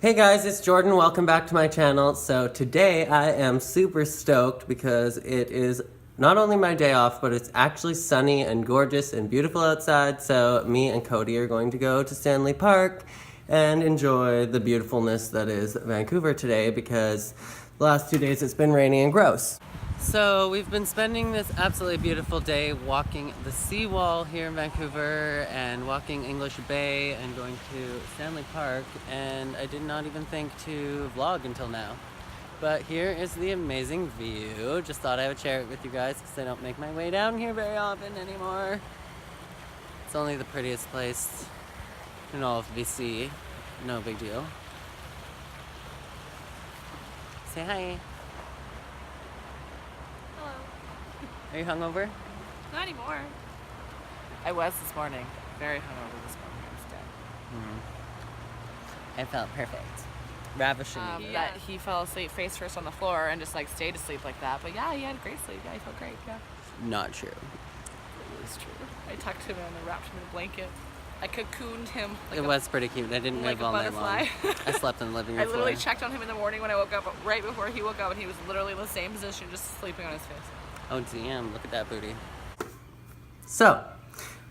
Hey guys, it's Jordan. Welcome back to my channel. So today I am super stoked because it is not only my day off, but it's actually sunny and gorgeous and beautiful outside. So me and Cody are going to go to Stanley Park and enjoy the beautifulness that is Vancouver today because the last 2 days it's been rainy and gross. So we've been spending this absolutely beautiful day walking the seawall here in Vancouver and walking English Bay and going to Stanley Park, and I did not even think to vlog until now. But here is the amazing view. Just thought I would share it with you guys because I don't make my way down here very often anymore. It's only the prettiest place in all of BC. No big deal. Say hi. Are you hungover? Not anymore. I was this morning. Very hungover this morning instead. I felt perfect. Ravishing. That he fell asleep face first on the floor and just like stayed asleep like that. But yeah, he had great sleep. Yeah, he felt great. Yeah. Not true. It was true. I tucked him in and wrapped him in a blanket. I cocooned him. It was pretty cute. I didn't like move all night long. I slept in the living room I literally floor. checked on him in the morning when I woke up, right before he woke up, and he was literally in the same position, just sleeping on his face. Oh damn, look at that booty. So,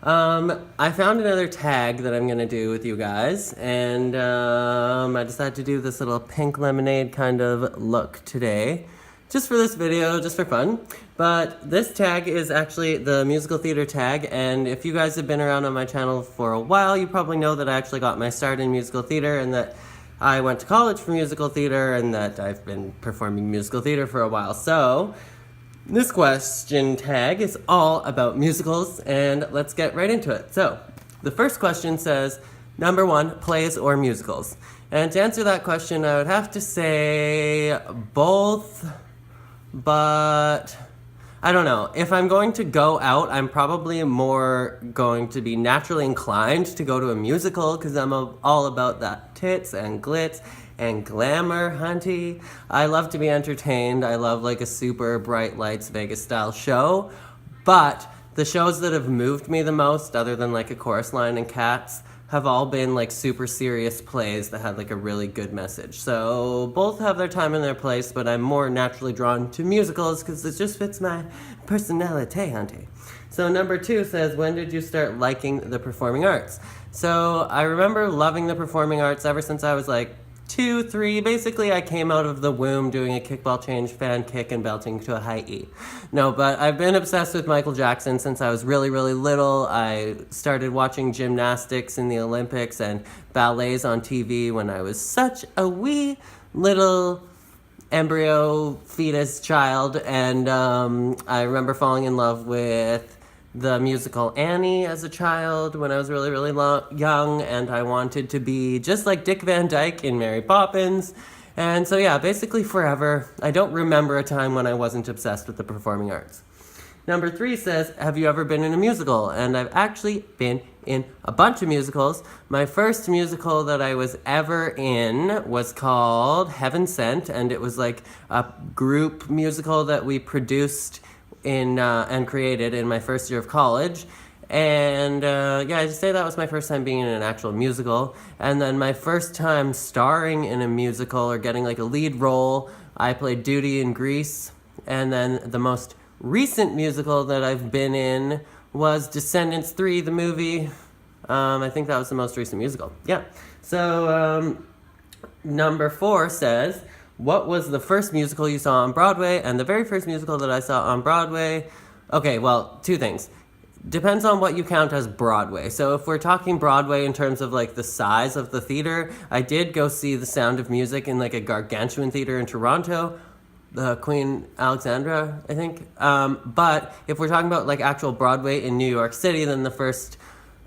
I found another tag that I'm gonna do with you guys, and I decided to do this little pink lemonade kind of look today. Just for this video, just for fun. But this tag is actually the musical theater tag, and if you guys have been around on my channel for a while, you probably know that I actually got my start in musical theater and that I went to college for musical theater and that I've been performing musical theater for a while. So, this question tag is all about musicals, and let's get right into it. So, the first question says, number 1, plays or musicals? And to answer that question, I would have to say both, but I don't know. If I'm going to go out, I'm probably more going to be naturally inclined to go to a musical because I'm all about that tits and glitz and glamour, hunty. I love to be entertained. I love like a super bright lights Vegas style show. But the shows that have moved me the most, other than like A Chorus Line and Cats, have all been like super serious plays that had like a really good message. So both have their time and their place, but I'm more naturally drawn to musicals because it just fits my personality, hunty. So number 2 says, when did you start liking the performing arts? So I remember loving the performing arts ever since I was like 2, 3. Basically, I came out of the womb doing a kickball change, fan kick, and belting to a high E. No, but I've been obsessed with Michael Jackson since I was really, really little. I started watching gymnastics in the Olympics and ballets on TV when I was such a wee little embryo fetus child, and I remember falling in love with the musical Annie as a child when I was really, really young, and I wanted to be just like Dick Van Dyke in Mary Poppins. And so yeah, basically forever. I don't remember a time when I wasn't obsessed with the performing arts. Number 3 says, have you ever been in a musical? And I've actually been in a bunch of musicals. My first musical that I was ever in was called Heaven Sent, and it was like a group musical that we produced and created in my first year of college. And yeah, I just say that was my first time being in an actual musical. And then my first time starring in a musical or getting like a lead role, I played Duty in Grease. And then the most recent musical that I've been in was Descendants 3, the movie. I think that was the most recent musical. Yeah. So number 4 says, what was the first musical you saw on Broadway? And the very first musical that I saw on Broadway, okay, well, 2 things. Depends on what you count as Broadway. So if we're talking Broadway in terms of like the size of the theater, I did go see The Sound of Music in like a gargantuan theater in Toronto, the Queen Alexandra, I think. But if we're talking about like actual Broadway in New York City, then the first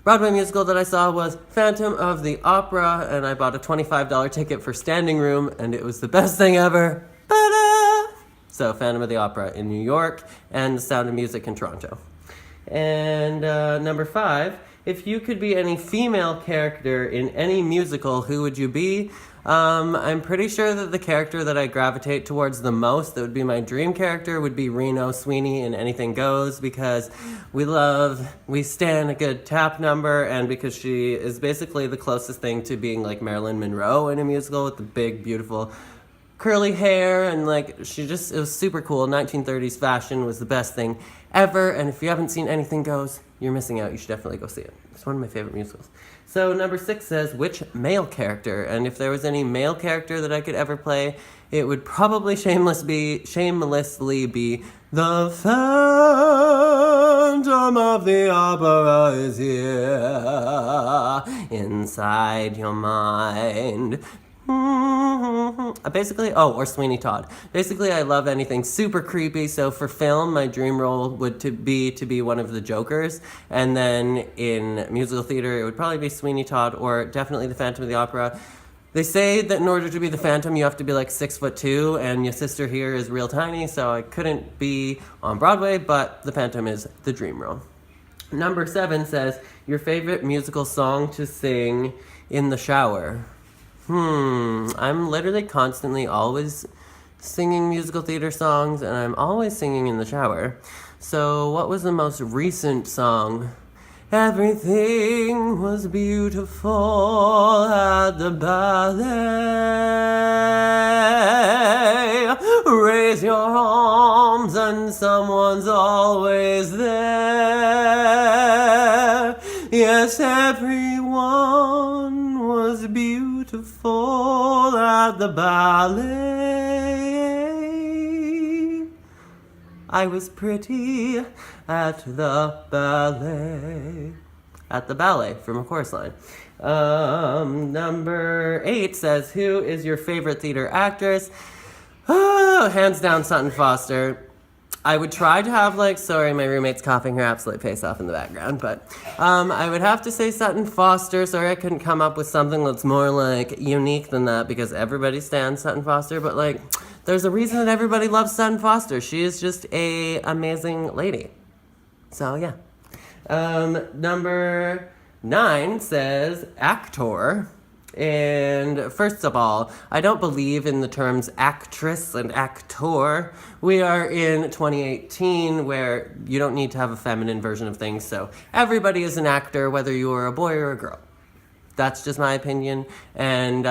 Broadway musical that I saw was Phantom of the Opera, and I bought a $25 ticket for standing room, and it was the best thing ever. Ta-da! So Phantom of the Opera in New York, and The Sound of Music in Toronto. And number 5, if you could be any female character in any musical, who would you be? I'm pretty sure that the character that I gravitate towards the most, that would be my dream character, would be Reno Sweeney in Anything Goes, because we stand a good tap number, and because she is basically the closest thing to being like Marilyn Monroe in a musical with the big, beautiful curly hair, and like it was super cool. 1930s fashion was the best thing ever, and if you haven't seen Anything Goes, you're missing out. You should definitely go see it. It's one of my favorite musicals. So number 6 says, which male character? And if there was any male character that I could ever play, it would probably shamelessly be the Phantom of the Opera is here inside your mind. Or Sweeney Todd. Basically, I love anything super creepy, so for film, my dream role would be one of the Jokers, and then in musical theater, it would probably be Sweeney Todd, or definitely the Phantom of the Opera. They say that in order to be the Phantom, you have to be like 6'2", and your sister here is real tiny, so I couldn't be on Broadway, but the Phantom is the dream role. Number 7 says, your favorite musical song to sing in the shower. I'm literally constantly always singing musical theater songs, and I'm always singing in the shower. So what was the most recent song? Everything was beautiful at the ballet. Raise your arms and someone's always there. Yes, everyone was beautiful at the ballet. I was pretty at the ballet. At the ballet, from a chorus line. Number 8 says, who is your favorite theater actress? Hands down, Sutton Foster. I would try to have sorry, my roommate's coughing her absolute face off in the background, but I would have to say Sutton Foster. Sorry I couldn't come up with something that's more unique than that, because everybody stands Sutton Foster, but there's a reason that everybody loves Sutton Foster. She is just a amazing lady. So yeah. Number 9 says actor. And first of all, I don't believe in the terms actress and actor. We are in 2018 where you don't need to have a feminine version of things, so everybody is an actor, whether you are a boy or a girl. That's just my opinion. And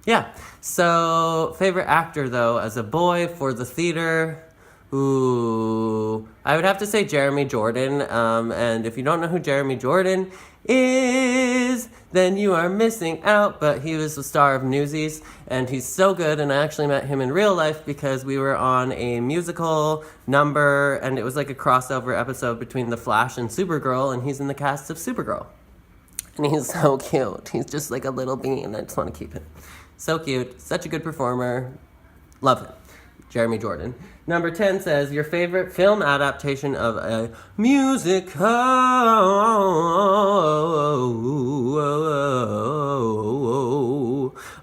yeah, so favorite actor though, as a boy for the theater, I would have to say Jeremy Jordan. And if you don't know who Jeremy Jordan is, then you are missing out, but he was the star of Newsies, and he's so good, and I actually met him in real life because we were on a musical number, and it was like a crossover episode between The Flash and Supergirl, and he's in the cast of Supergirl. And he's so cute. He's just like a little bean. I just want to keep him. So cute. Such a good performer. Love him. Jeremy Jordan. Number 10 says, your favorite film adaptation of a musical.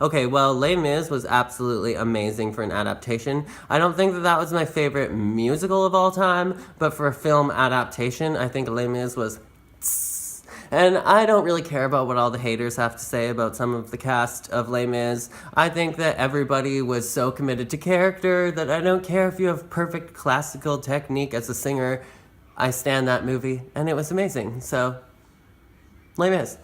Okay, well, Les Mis was absolutely amazing for an adaptation. I don't think that was my favorite musical of all time, but for a film adaptation, I think Les Mis was... And I don't really care about what all the haters have to say about some of the cast of Les Mis. I think that everybody was so committed to character that I don't care if you have perfect classical technique as a singer. I stand that movie, and it was amazing. So, Les Mis.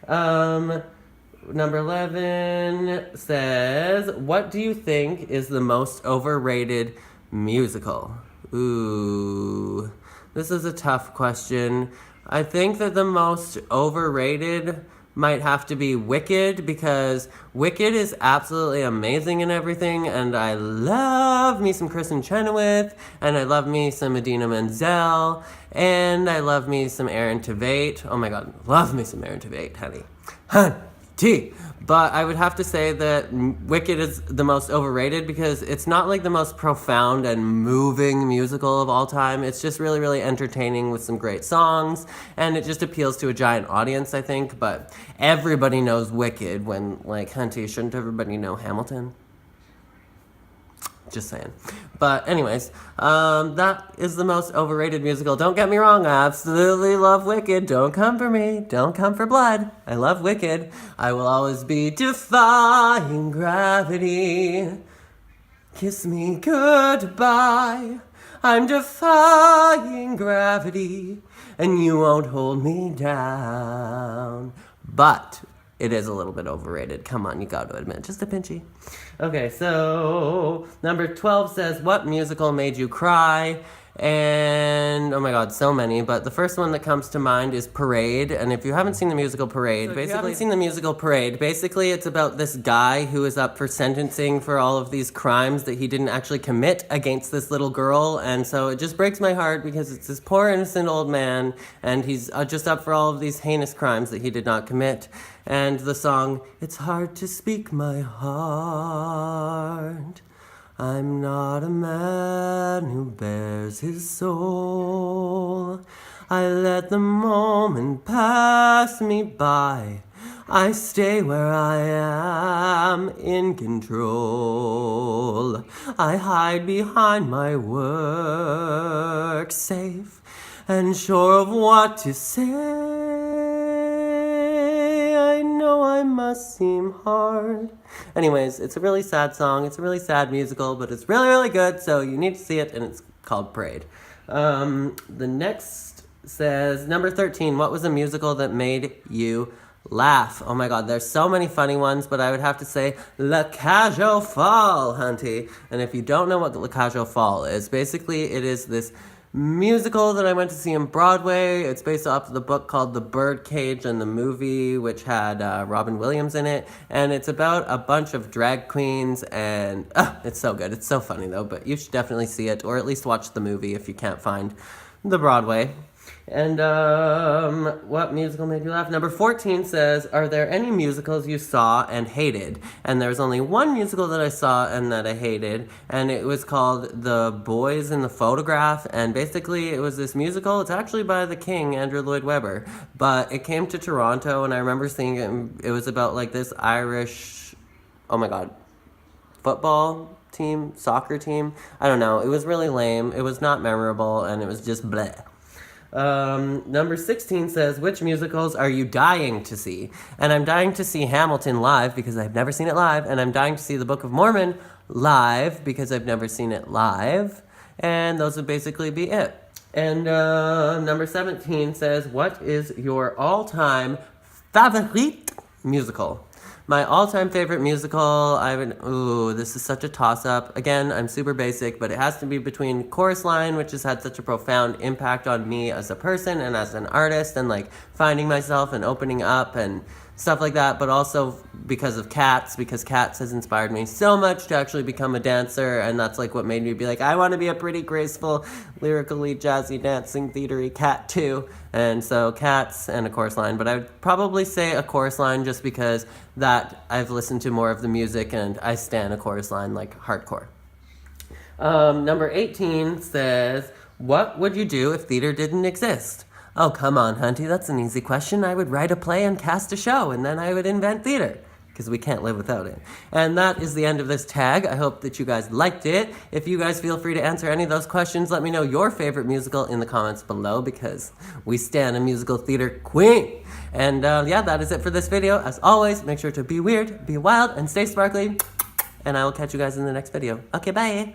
Number 11 says, what do you think is the most overrated musical? Ooh, this is a tough question. I think that the most overrated might have to be Wicked, because Wicked is absolutely amazing in everything, and I love me some Kristen Chenoweth, and I love me some Idina Menzel, and I love me some Aaron Tveit. Oh my god, love me some Aaron Tveit, honey. Honey. But I would have to say that Wicked is the most overrated because it's not like the most profound and moving musical of all time. It's just really, really entertaining with some great songs, and it just appeals to a giant audience, I think. But everybody knows Wicked when, Hunty, shouldn't everybody know Hamilton? Just saying. But anyways, that is the most overrated musical. Don't get me wrong, I absolutely love Wicked. Don't come for me. Don't come for blood. I love Wicked. I will always be defying gravity. Kiss me goodbye. I'm defying gravity, and you won't hold me down. But it is a little bit overrated. Come on, you got to admit. Just a pinchy. Okay, so number 12 says, what musical made you cry? And, oh my god, so many. But the first one that comes to mind is Parade. And if you haven't seen the musical Parade, basically it's about this guy who is up for sentencing for all of these crimes that he didn't actually commit against this little girl. And so it just breaks my heart because it's this poor innocent old man, and he's just up for all of these heinous crimes that he did not commit. And the song, it's hard to speak my heart. I'm not a man who bears his soul. I let the moment pass me by. I stay where I am in control. I hide behind my work, safe and sure of what to say. I know I must seem hard. Anyways, it's a really sad song. It's a really sad musical, but it's really, really good, so you need to see it, and it's called Parade. The next says, number 13, what was a musical that made you laugh? Oh my god, there's so many funny ones, but I would have to say La Cage aux Folles, hunty. And if you don't know what La Cage aux Folles is, basically it is this musical that I went to see in Broadway. It's based off of the book called The Birdcage and the movie, which had Robin Williams in it. And it's about a bunch of drag queens, and it's so good. It's so funny, though, but you should definitely see it, or at least watch the movie if you can't find the Broadway. And what musical made you laugh? Number 14 says, are there any musicals you saw and hated? And there's only one musical that I saw and that I hated, and it was called The Boys in the Photograph. And basically it was this musical. It's actually by the king, Andrew Lloyd Webber, but it came to Toronto, and I remember seeing it. It was about like this Irish, oh my god, football team, soccer team. I don't know. It was really lame. It was not memorable, and it was just bleh. Number 16 says, which musicals are you dying to see? And I'm dying to see Hamilton live because I've never seen it live, and I'm dying to see the Book of Mormon live because I've never seen it live, and those would basically be it. And number 17 says, what is your all-time favorite musical? My all-time favorite musical, this is such a toss-up. Again, I'm super basic, but it has to be between Chorus Line, which has had such a profound impact on me as a person and as an artist, and like finding myself and opening up and stuff like that, but also because of Cats, because Cats has inspired me so much to actually become a dancer, and that's like what made me be like, I want to be a pretty graceful, lyrically jazzy, dancing, theatery cat too. And so Cats and A Chorus Line, but I would probably say A Chorus Line just because that I've listened to more of the music and I stan A Chorus Line like hardcore. Number 18 says, what would you do if theater didn't exist? Oh, come on, hunty, that's an easy question. I would write a play and cast a show, and then I would invent theater, because we can't live without it. And that is the end of this tag. I hope that you guys liked it. If you guys feel free to answer any of those questions, let me know your favorite musical in the comments below, because we stand a musical theater queen. And yeah, that is it for this video. As always, make sure to be weird, be wild, and stay sparkly. And I will catch you guys in the next video. Okay, bye.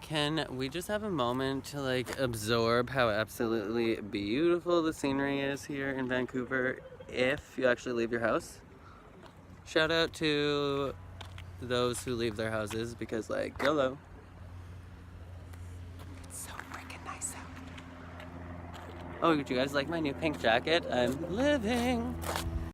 Can we just have a moment to like absorb how absolutely beautiful the scenery is here in Vancouver if you actually leave your house? Shout out to those who leave their houses because like, YOLO. It's so freaking nice out. Oh, would you guys like my new pink jacket? I'm living.